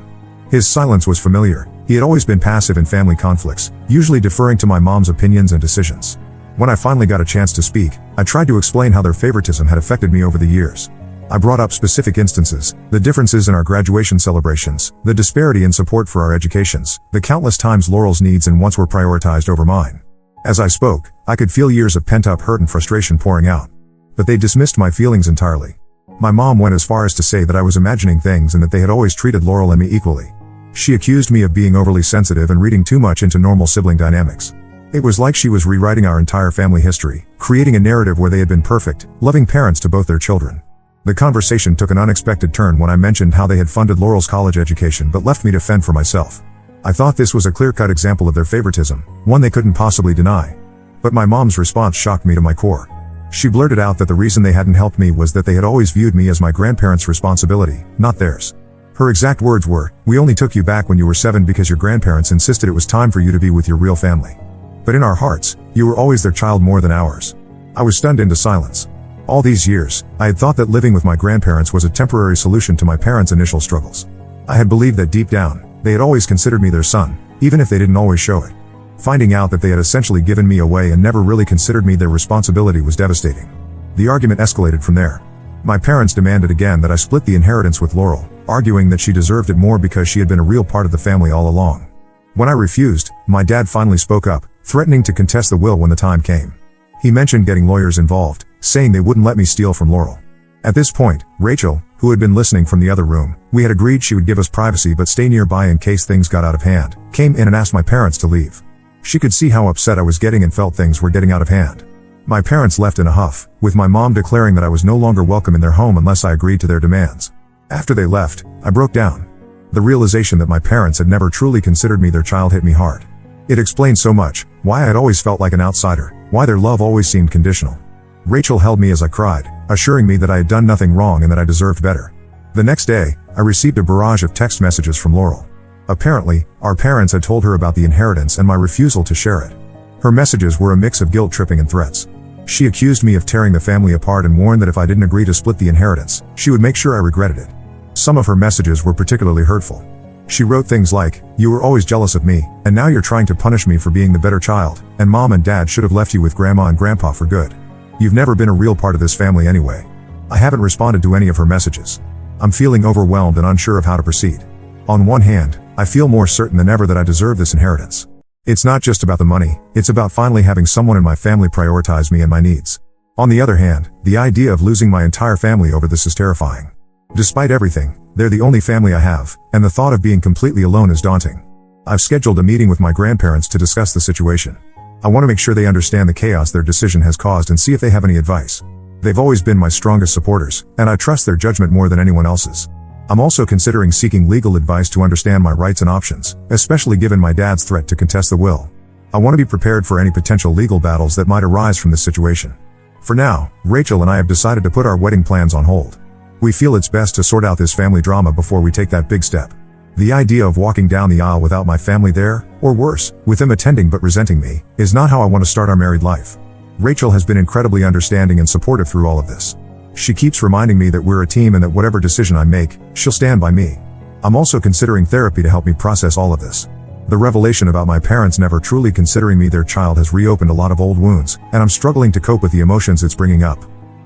His silence was familiar. He had always been passive in family conflicts, usually deferring to my mom's opinions and decisions. When I finally got a chance to speak, I tried to explain how their favoritism had affected me over the years. I brought up specific instances, the differences in our graduation celebrations, the disparity in support for our educations, the countless times Laurel's needs and wants were prioritized over mine. As I spoke, I could feel years of pent-up hurt and frustration pouring out. But they dismissed my feelings entirely. My mom went as far as to say that I was imagining things and that they had always treated Laurel and me equally. She accused me of being overly sensitive and reading too much into normal sibling dynamics. It was like she was rewriting our entire family history, creating a narrative where they had been perfect, loving parents to both their children. The conversation took an unexpected turn when I mentioned how they had funded Laurel's college education but left me to fend for myself. I thought this was a clear-cut example of their favoritism, one they couldn't possibly deny. But my mom's response shocked me to my core. She blurted out that the reason they hadn't helped me was that they had always viewed me as my grandparents' responsibility, not theirs. Her exact words were, "We only took you back when you were 7 because your grandparents insisted it was time for you to be with your real family. But in our hearts, you were always their child more than ours." I was stunned into silence. All these years, I had thought that living with my grandparents was a temporary solution to my parents' initial struggles. I had believed that deep down, they had always considered me their son, even if they didn't always show it. Finding out that they had essentially given me away and never really considered me their responsibility was devastating. The argument escalated from there. My parents demanded again that I split the inheritance with Laurel, arguing that she deserved it more because she had been a real part of the family all along. When I refused, my dad finally spoke up, threatening to contest the will when the time came. He mentioned getting lawyers involved, saying they wouldn't let me steal from Laurel. At this point, Rachel, who had been listening from the other room, we had agreed she would give us privacy but stay nearby in case things got out of hand, came in and asked my parents to leave. She could see how upset I was getting and felt things were getting out of hand. My parents left in a huff, with my mom declaring that I was no longer welcome in their home unless I agreed to their demands. After they left, I broke down. The realization that my parents had never truly considered me their child hit me hard. It explained so much, why I had always felt like an outsider, why their love always seemed conditional. Rachel held me as I cried, assuring me that I had done nothing wrong and that I deserved better. The next day, I received a barrage of text messages from Laurel. Apparently, our parents had told her about the inheritance and my refusal to share it. Her messages were a mix of guilt-tripping and threats. She accused me of tearing the family apart and warned that if I didn't agree to split the inheritance, she would make sure I regretted it. Some of her messages were particularly hurtful. She wrote things like, "You were always jealous of me, and now you're trying to punish me for being the better child, and mom and dad should have left you with grandma and grandpa for good. You've never been a real part of this family anyway." I haven't responded to any of her messages. I'm feeling overwhelmed and unsure of how to proceed. On one hand, I feel more certain than ever that I deserve this inheritance. It's not just about the money, it's about finally having someone in my family prioritize me and my needs. On the other hand, the idea of losing my entire family over this is terrifying. Despite everything, they're the only family I have, and the thought of being completely alone is daunting. I've scheduled a meeting with my grandparents to discuss the situation. I want to make sure they understand the chaos their decision has caused and see if they have any advice. They've always been my strongest supporters, and I trust their judgment more than anyone else's. I'm also considering seeking legal advice to understand my rights and options, especially given my dad's threat to contest the will. I want to be prepared for any potential legal battles that might arise from this situation. For now, Rachel and I have decided to put our wedding plans on hold. We feel it's best to sort out this family drama before we take that big step. The idea of walking down the aisle without my family there, or worse, with them attending but resenting me, is not how I want to start our married life. Rachel has been incredibly understanding and supportive through all of this. She keeps reminding me that we're a team and that whatever decision I make, she'll stand by me. I'm also considering therapy to help me process all of this. The revelation about my parents never truly considering me their child has reopened a lot of old wounds, and I'm struggling to cope with the emotions it's bringing up.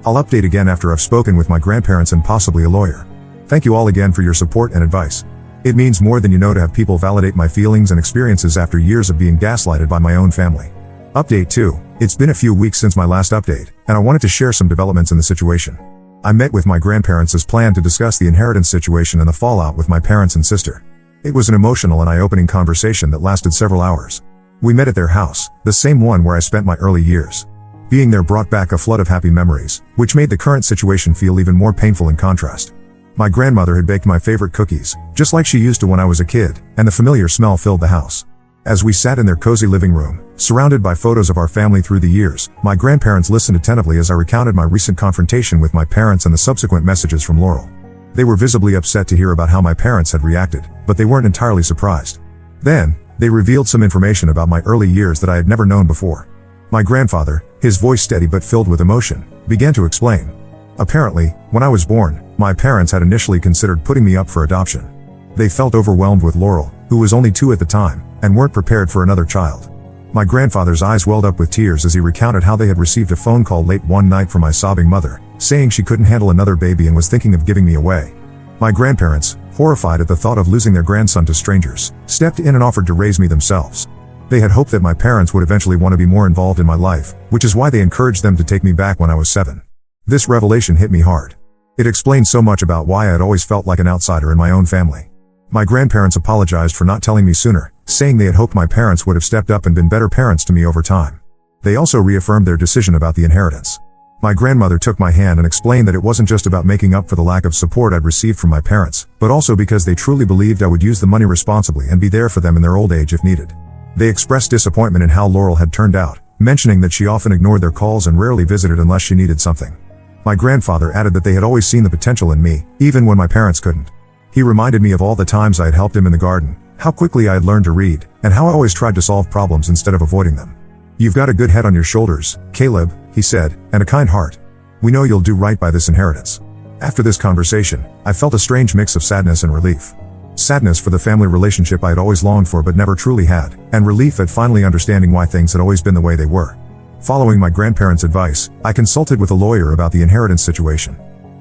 I'll update again after I've spoken with my grandparents and possibly a lawyer. Thank you all again for your support and advice. It means more than you know to have people validate my feelings and experiences after years of being gaslighted by my own family. Update 2. It's been a few weeks since my last update, and I wanted to share some developments in the situation. I met with my grandparents as planned to discuss the inheritance situation and the fallout with my parents and sister. It was an emotional and eye-opening conversation that lasted several hours. We met at their house, the same one where I spent my early years. Being there brought back a flood of happy memories, which made the current situation feel even more painful in contrast. My grandmother had baked my favorite cookies, just like she used to when I was a kid, and the familiar smell filled the house. As we sat in their cozy living room, surrounded by photos of our family through the years, my grandparents listened attentively as I recounted my recent confrontation with my parents and the subsequent messages from Laurel. They were visibly upset to hear about how my parents had reacted, but they weren't entirely surprised. Then, they revealed some information about my early years that I had never known before. My grandfather, his voice steady but filled with emotion, began to explain. Apparently, when I was born, my parents had initially considered putting me up for adoption. They felt overwhelmed with Laurel, who was only 2 at the time, and weren't prepared for another child. My grandfather's eyes welled up with tears as he recounted how they had received a phone call late one night from my sobbing mother, saying she couldn't handle another baby and was thinking of giving me away. My grandparents, horrified at the thought of losing their grandson to strangers, stepped in and offered to raise me themselves. They had hoped that my parents would eventually want to be more involved in my life, which is why they encouraged them to take me back when I was 7. This revelation hit me hard. It explained so much about why I had always felt like an outsider in my own family. My grandparents apologized for not telling me sooner, saying they had hoped my parents would have stepped up and been better parents to me over time. They also reaffirmed their decision about the inheritance. My grandmother took my hand and explained that it wasn't just about making up for the lack of support I'd received from my parents, but also because they truly believed I would use the money responsibly and be there for them in their old age if needed. They expressed disappointment in how Laurel had turned out, mentioning that she often ignored their calls and rarely visited unless she needed something. My grandfather added that they had always seen the potential in me, even when my parents couldn't. He reminded me of all the times I had helped him in the garden, how quickly I had learned to read, and how I always tried to solve problems instead of avoiding them. "You've got a good head on your shoulders, Caleb," he said, "and a kind heart. We know you'll do right by this inheritance." After this conversation, I felt a strange mix of sadness and relief. Sadness for the family relationship I had always longed for but never truly had, and relief at finally understanding why things had always been the way they were. Following my grandparents' advice, I consulted with a lawyer about the inheritance situation.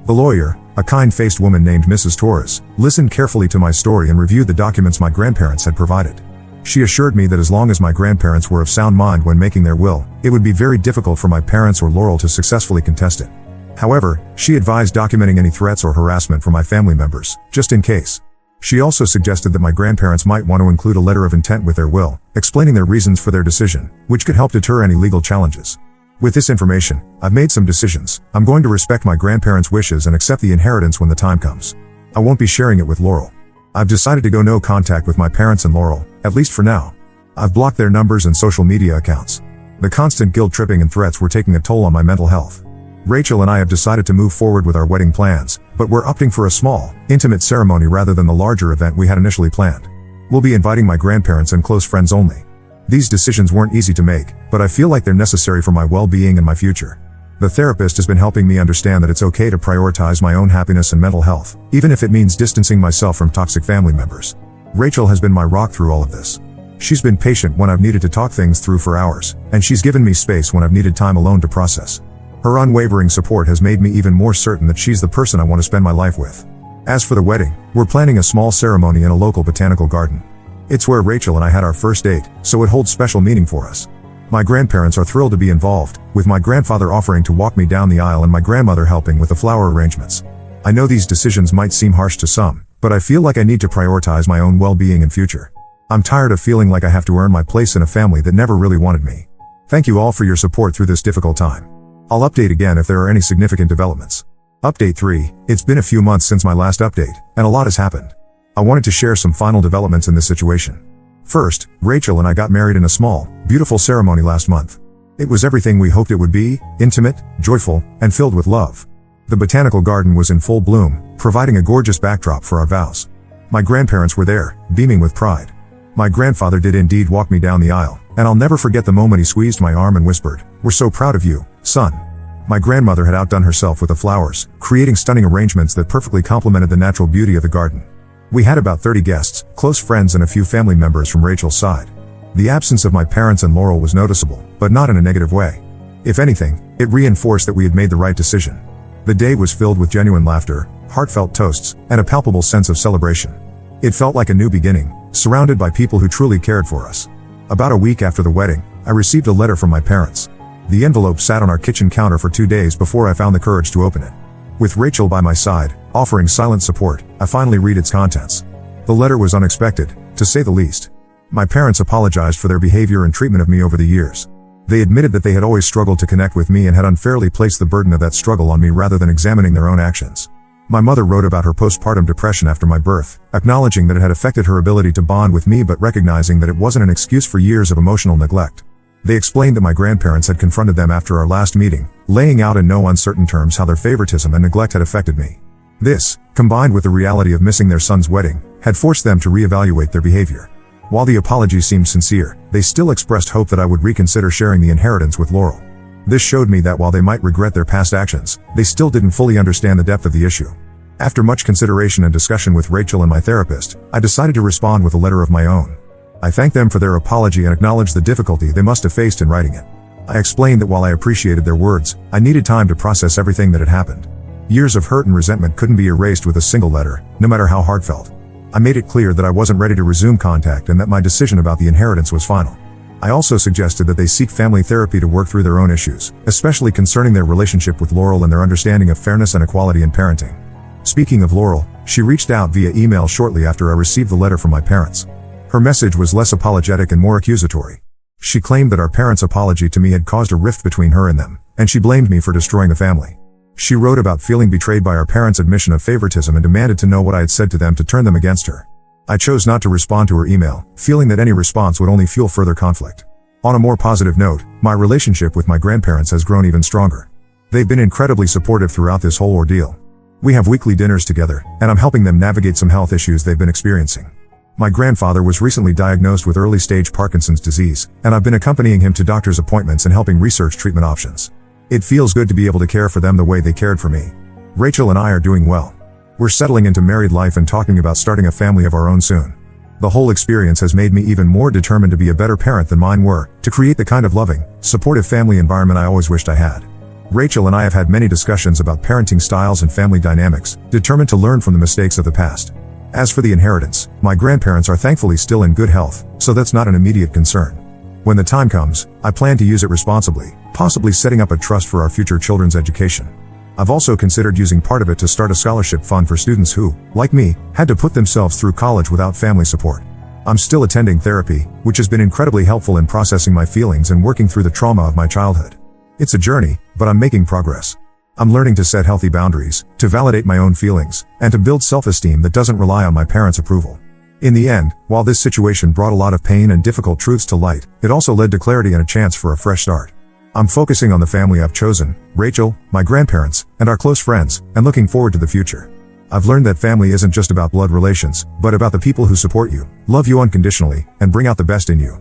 The lawyer, a kind-faced woman named Mrs. Torres, listened carefully to my story and reviewed the documents my grandparents had provided. She assured me that as long as my grandparents were of sound mind when making their will, it would be very difficult for my parents or Laurel to successfully contest it. However, she advised documenting any threats or harassment from my family members, just in case. She also suggested that my grandparents might want to include a letter of intent with their will, explaining their reasons for their decision, which could help deter any legal challenges. With this information, I've made some decisions. I'm going to respect my grandparents' wishes and accept the inheritance when the time comes. I won't be sharing it with Laurel. I've decided to go no contact with my parents and Laurel, at least for now. I've blocked their numbers and social media accounts. The constant guilt-tripping and threats were taking a toll on my mental health. Rachel and I have decided to move forward with our wedding plans, but we're opting for a small, intimate ceremony rather than the larger event we had initially planned. We'll be inviting my grandparents and close friends only. These decisions weren't easy to make, but I feel like they're necessary for my well-being and my future. The therapist has been helping me understand that it's okay to prioritize my own happiness and mental health, even if it means distancing myself from toxic family members. Rachel has been my rock through all of this. She's been patient when I've needed to talk things through for hours, and she's given me space when I've needed time alone to process. Her unwavering support has made me even more certain that she's the person I want to spend my life with. As for the wedding, we're planning a small ceremony in a local botanical garden. It's where Rachel and I had our first date, so it holds special meaning for us. My grandparents are thrilled to be involved, with my grandfather offering to walk me down the aisle and my grandmother helping with the flower arrangements. I know these decisions might seem harsh to some, but I feel like I need to prioritize my own well-being and future. I'm tired of feeling like I have to earn my place in a family that never really wanted me. Thank you all for your support through this difficult time. I'll update again if there are any significant developments. Update 3. It's been a few months since my last update, and a lot has happened. I wanted to share some final developments in this situation. First, Rachel and I got married in a small, beautiful ceremony last month. It was everything we hoped it would be, intimate, joyful, and filled with love. The botanical garden was in full bloom, providing a gorgeous backdrop for our vows. My grandparents were there, beaming with pride. My grandfather did indeed walk me down the aisle, and I'll never forget the moment he squeezed my arm and whispered, "We're so proud of you, son." My grandmother had outdone herself with the flowers, creating stunning arrangements that perfectly complemented the natural beauty of the garden. We had about 30 guests, close friends and a few family members from Rachel's side. The absence of my parents and Laurel was noticeable, but not in a negative way. If anything, it reinforced that we had made the right decision. The day was filled with genuine laughter, heartfelt toasts, and a palpable sense of celebration. It felt like a new beginning, surrounded by people who truly cared for us. About a week after the wedding, I received a letter from my parents. The envelope sat on our kitchen counter for 2 days before I found the courage to open it. With Rachel by my side, offering silent support, I finally read its contents. The letter was unexpected, to say the least. My parents apologized for their behavior and treatment of me over the years. They admitted that they had always struggled to connect with me and had unfairly placed the burden of that struggle on me rather than examining their own actions. My mother wrote about her postpartum depression after my birth, acknowledging that it had affected her ability to bond with me but recognizing that it wasn't an excuse for years of emotional neglect. They explained that my grandparents had confronted them after our last meeting, laying out in no uncertain terms how their favoritism and neglect had affected me. This, combined with the reality of missing their son's wedding, had forced them to reevaluate their behavior. While the apology seemed sincere, they still expressed hope that I would reconsider sharing the inheritance with Laurel. This showed me that while they might regret their past actions, they still didn't fully understand the depth of the issue. After much consideration and discussion with Rachel and my therapist, I decided to respond with a letter of my own. I thanked them for their apology and acknowledged the difficulty they must have faced in writing it. I explained that while I appreciated their words, I needed time to process everything that had happened. Years of hurt and resentment couldn't be erased with a single letter, no matter how heartfelt. I made it clear that I wasn't ready to resume contact and that my decision about the inheritance was final. I also suggested that they seek family therapy to work through their own issues, especially concerning their relationship with Laurel and their understanding of fairness and equality in parenting. Speaking of Laurel, she reached out via email shortly after I received the letter from my parents. Her message was less apologetic and more accusatory. She claimed that our parents' apology to me had caused a rift between her and them, and she blamed me for destroying the family. She wrote about feeling betrayed by our parents' admission of favoritism and demanded to know what I had said to them to turn them against her. I chose not to respond to her email, feeling that any response would only fuel further conflict. On a more positive note, my relationship with my grandparents has grown even stronger. They've been incredibly supportive throughout this whole ordeal. We have weekly dinners together, and I'm helping them navigate some health issues they've been experiencing. My grandfather was recently diagnosed with early-stage Parkinson's disease, and I've been accompanying him to doctor's appointments and helping research treatment options. It feels good to be able to care for them the way they cared for me. Rachel and I are doing well. We're settling into married life and talking about starting a family of our own soon. The whole experience has made me even more determined to be a better parent than mine were, to create the kind of loving, supportive family environment I always wished I had. Rachel and I have had many discussions about parenting styles and family dynamics, determined to learn from the mistakes of the past. As for the inheritance, my grandparents are thankfully still in good health, so that's not an immediate concern. When the time comes, I plan to use it responsibly, possibly setting up a trust for our future children's education. I've also considered using part of it to start a scholarship fund for students who, like me, had to put themselves through college without family support. I'm still attending therapy, which has been incredibly helpful in processing my feelings and working through the trauma of my childhood. It's a journey, but I'm making progress. I'm learning to set healthy boundaries, to validate my own feelings, and to build self-esteem that doesn't rely on my parents' approval. In the end, while this situation brought a lot of pain and difficult truths to light, it also led to clarity and a chance for a fresh start. I'm focusing on the family I've chosen, Rachel, my grandparents, and our close friends, and looking forward to the future. I've learned that family isn't just about blood relations, but about the people who support you, love you unconditionally, and bring out the best in you.